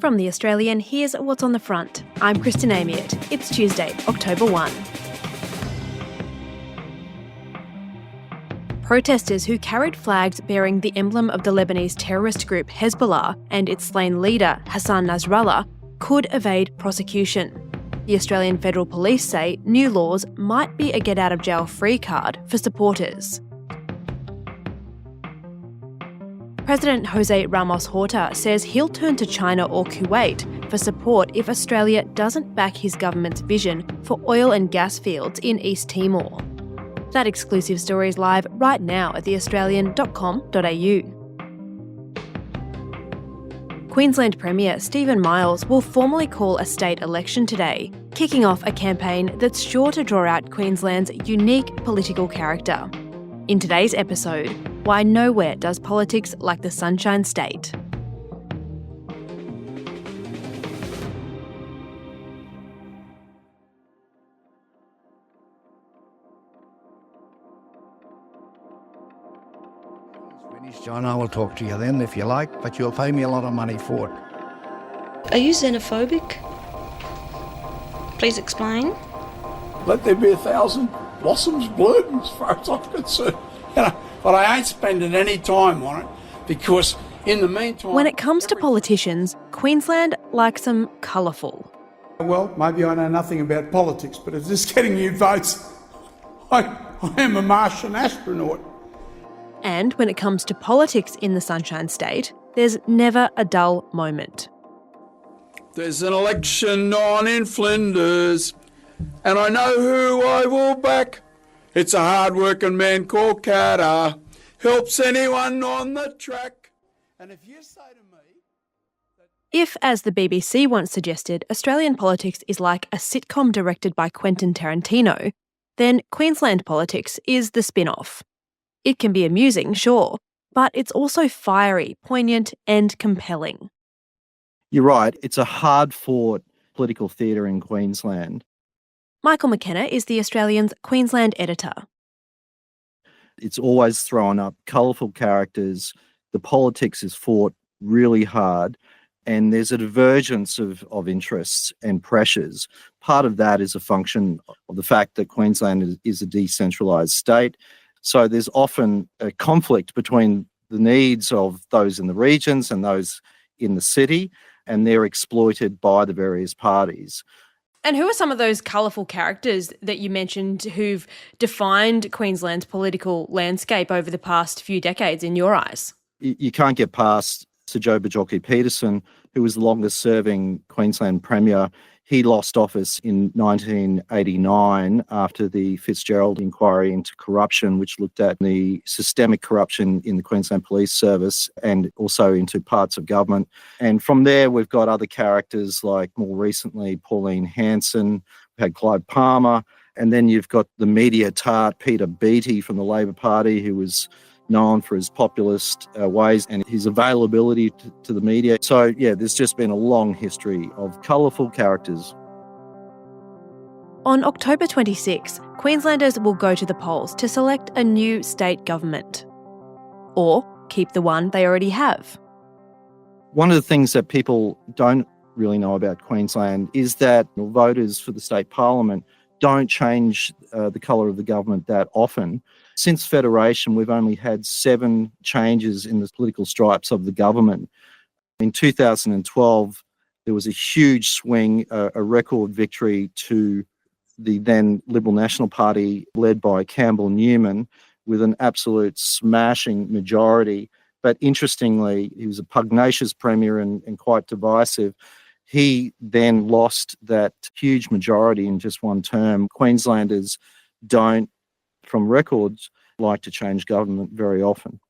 From The Australian, here's what's on the front. I'm Kristen Amiot. It's Tuesday, October 1. Protesters who carried flags bearing the emblem of the Lebanese terrorist group Hezbollah and its slain leader Hassan Nasrallah could evade prosecution. The Australian Federal Police say new laws might be a get-out-of-jail-free card for supporters. President Jose Ramos Horta says he'll turn to China or Kuwait for support if Australia doesn't back his government's vision for oil and gas fields in East Timor. That exclusive story is live right now at theaustralian.com.au. Queensland Premier Stephen Miles will formally call a state election today, kicking off a campaign that's sure to draw out Queensland's unique political character. In today's episode, why nowhere does politics like the Sunshine State. John, I will talk to you then if you like, but you'll pay me a lot of money for it. Are you xenophobic? Please explain. Let there be 1,000 blossoms bloom as far as I'm concerned. But I ain't spending any time on it because in the meantime... When it comes to politicians, Queensland likes them colourful. Well, maybe I know nothing about politics, but if this is getting you votes, I am a Martian astronaut. And when it comes to politics in the Sunshine State, there's never a dull moment. There's an election on in Flinders, and I know who I will back. It's a hard-working man called Carter, helps anyone on the track. And if you say to me... If, as the BBC once suggested, Australian politics is like a sitcom directed by Quentin Tarantino, then Queensland politics is the spin-off. It can be amusing, sure, but it's also fiery, poignant and compelling. You're right, it's a hard-fought political theatre in Queensland. Michael McKenna is The Australian's Queensland editor. It's always thrown up colourful characters, the politics is fought really hard, and there's a divergence of interests and pressures. Part of that is a function of the fact that Queensland is a decentralised state. So there's often a conflict between the needs of those in the regions and those in the city, and they're exploited by the various parties. And who are some of those colourful characters that you mentioned who've defined Queensland's political landscape over the past few decades in your eyes? You can't get past Sir Joe Bajorki-Peterson, who was the longest-serving Queensland Premier. He lost office in 1989 after the Fitzgerald inquiry into corruption, which looked at the systemic corruption in the Queensland Police Service and also into parts of government. And from there, we've got other characters like, more recently, Pauline Hanson, we had Clive Palmer, and then you've got the media tart Peter Beattie from the Labor Party, who was known for his populist ways and his availability to the media. So, yeah, there's just been a long history of colourful characters. On October 26, Queenslanders will go to the polls to select a new state government. Or keep the one they already have. One of the things that people don't really know about Queensland is that voters for the state parliament don't change the colour of the government that often. Since Federation, we've only had 7 changes in the political stripes of the government. In 2012, there was a huge swing, a record victory to the then Liberal National Party led by Campbell Newman with an absolute smashing majority. But interestingly, he was a pugnacious premier and quite divisive. He then lost that huge majority in just one term. Queenslanders don't, from records, like to change government very often.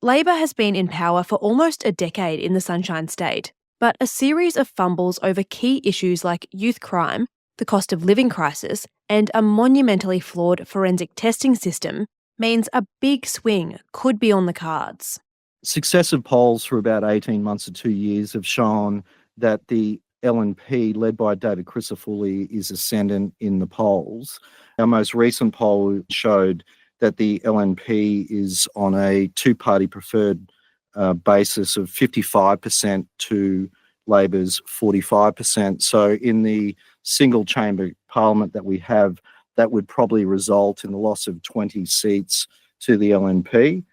Labor has been in power for almost a decade in the Sunshine State, but a series of fumbles over key issues like youth crime, the cost of living crisis, and a monumentally flawed forensic testing system means a big swing could be on the cards. Successive polls for about 18 months to 2 years have shown that the LNP, led by David Crisafulli, is ascendant in the polls. Our most recent poll showed that the LNP is on a two-party preferred basis of 55% to Labor's 45%. So in the single chamber parliament that we have, that would probably result in the loss of 20 seats to the LNP.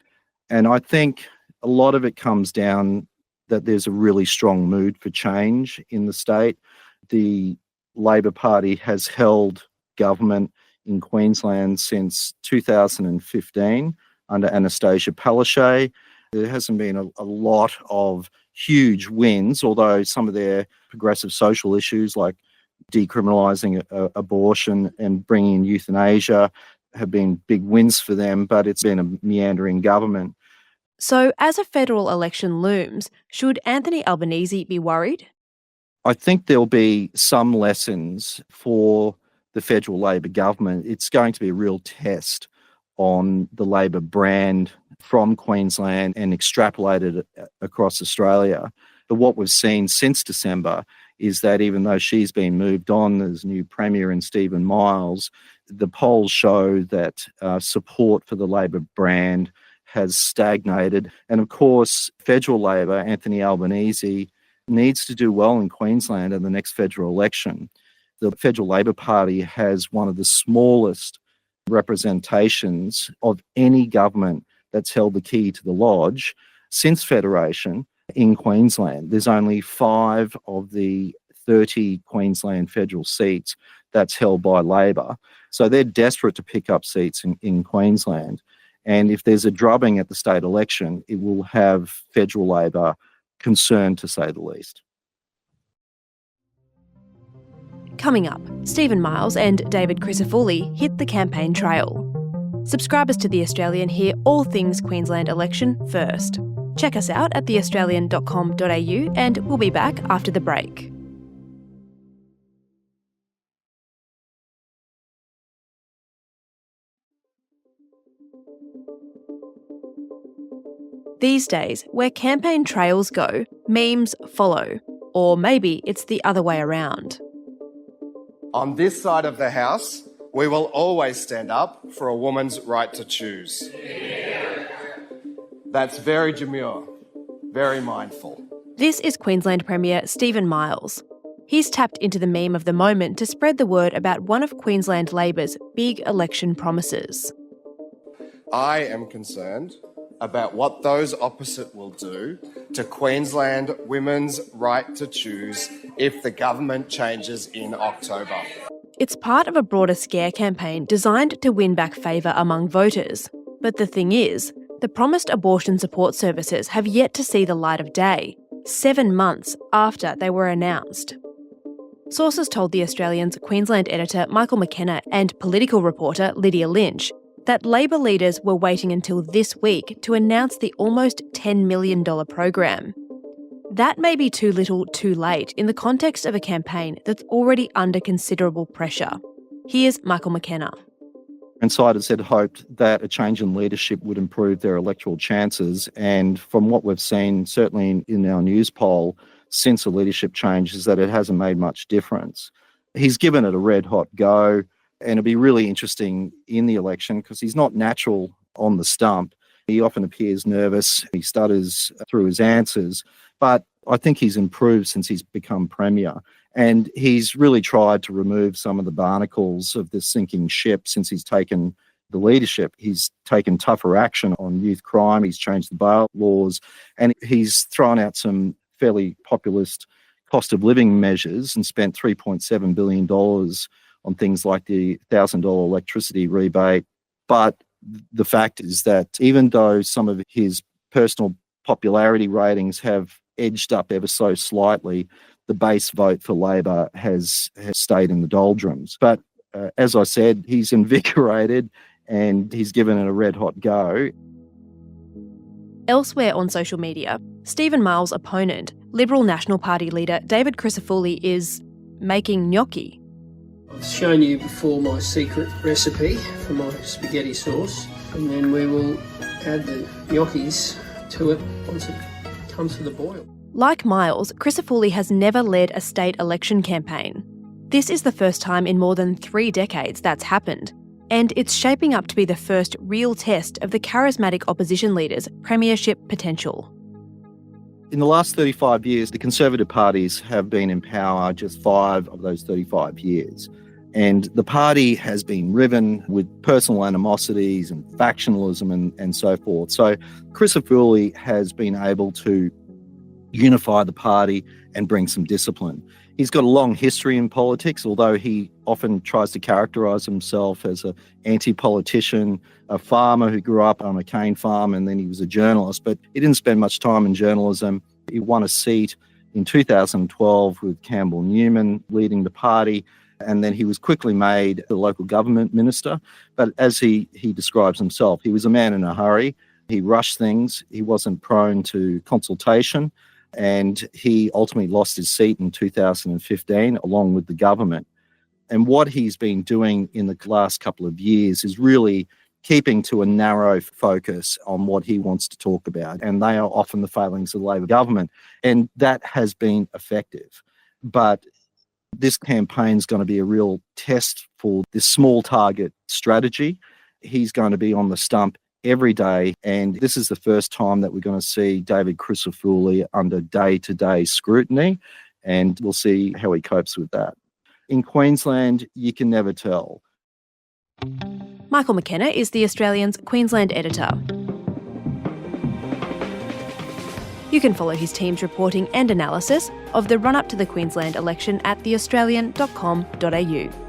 And I think a lot of it comes down that there's a really strong mood for change in the state. The Labor Party has held government in Queensland since 2015 under Anastasia Palaszczuk. There hasn't been a lot of huge wins, although some of their progressive social issues like decriminalising abortion and bringing in euthanasia have been big wins for them, but it's been a meandering government. So, as a federal election looms, should Anthony Albanese be worried? I think there'll be some lessons for the federal Labor government. It's going to be a real test on the Labor brand from Queensland and extrapolated across Australia. But what we've seen since December is that even though she's been moved on as new Premier in Stephen Miles, the polls show that support for the Labor brand has stagnated. And of course, federal Labor, Anthony Albanese, needs to do well in Queensland in the next federal election. The Federal Labor Party has one of the smallest representations of any government that's held the key to the lodge since Federation in Queensland. There's only 5 of the 30 Queensland federal seats that's held by Labor. So they're desperate to pick up seats in Queensland. And if there's a drubbing at the state election, it will have federal Labor concerned, to say the least. Coming up, Stephen Miles and David Crisafulli hit the campaign trail. Subscribers to The Australian hear all things Queensland election first. Check us out at theaustralian.com.au and we'll be back after the break. These days, where campaign trails go, memes follow. Or maybe it's the other way around. On this side of the House, we will always stand up for a woman's right to choose. That's very demure, very mindful. This is Queensland Premier Stephen Miles. He's tapped into the meme of the moment to spread the word about one of Queensland Labor's big election promises. I am concerned about what those opposite will do to Queensland women's right to choose if the government changes in October. It's part of a broader scare campaign designed to win back favour among voters. But the thing is, the promised abortion support services have yet to see the light of day, 7 months after they were announced. Sources told The Australian's Queensland editor Michael McKenna and political reporter Lydia Lynch that Labor leaders were waiting until this week to announce the almost $10 million program. That may be too little too late in the context of a campaign that's already under considerable pressure. Here's Michael McKenna. Insiders had hoped that a change in leadership would improve their electoral chances, and from what we've seen, certainly in our news poll, since the leadership change, is that it hasn't made much difference. He's given it a red-hot go, and it'll be really interesting in the election because he's not natural on the stump. He often appears nervous, he stutters through his answers, but I think he's improved since he's become Premier. And he's really tried to remove some of the barnacles of the sinking ship since he's taken the leadership. He's taken tougher action on youth crime, he's changed the bail laws, and he's thrown out some fairly populist cost of living measures and spent $3.7 billion on things like the $1,000 electricity rebate. But the fact is that even though some of his personal popularity ratings have edged up ever so slightly, the base vote for Labor has stayed in the doldrums. But as I said, he's invigorated and he's given it a red-hot go. Elsewhere on social media, Stephen Miles' opponent, Liberal National Party leader David Crisafulli, is making gnocchi. I've shown you before my secret recipe for my spaghetti sauce, and then we will add the gnocchis to it once it comes to the boil. Like Miles, Crisafulli has never led a state election campaign. This is the first time in more than 3 decades that's happened, and it's shaping up to be the first real test of the charismatic opposition leader's premiership potential. In the last 35 years, the Conservative parties have been in power just 5 of those 35 years. And the party has been riven with personal animosities and factionalism and so forth. So Christodoulou has been able to unify the party and bring some discipline. He's got a long history in politics, although he often tries to characterise himself as an anti-politician, a farmer who grew up on a cane farm, and then he was a journalist. But he didn't spend much time in journalism. He won a seat in 2012 with Campbell Newman leading the party, and then he was quickly made the local government minister. But as he describes himself, he was a man in a hurry. He rushed things. He wasn't prone to consultation. And he ultimately lost his seat in 2015 along with the government. And what he's been doing in the last couple of years is really keeping to a narrow focus on what he wants to talk about. And they are often the failings of the Labor government. And that has been effective. But this campaign is going to be a real test for this small target strategy. He's going to be on the stump every day, and this is the first time that we're going to see David Christodoulou under day-to-day scrutiny, and we'll see how he copes with that. In Queensland, you can never tell. Michael McKenna is The Australian's Queensland editor. You can follow his team's reporting and analysis of the run-up to the Queensland election at theaustralian.com.au.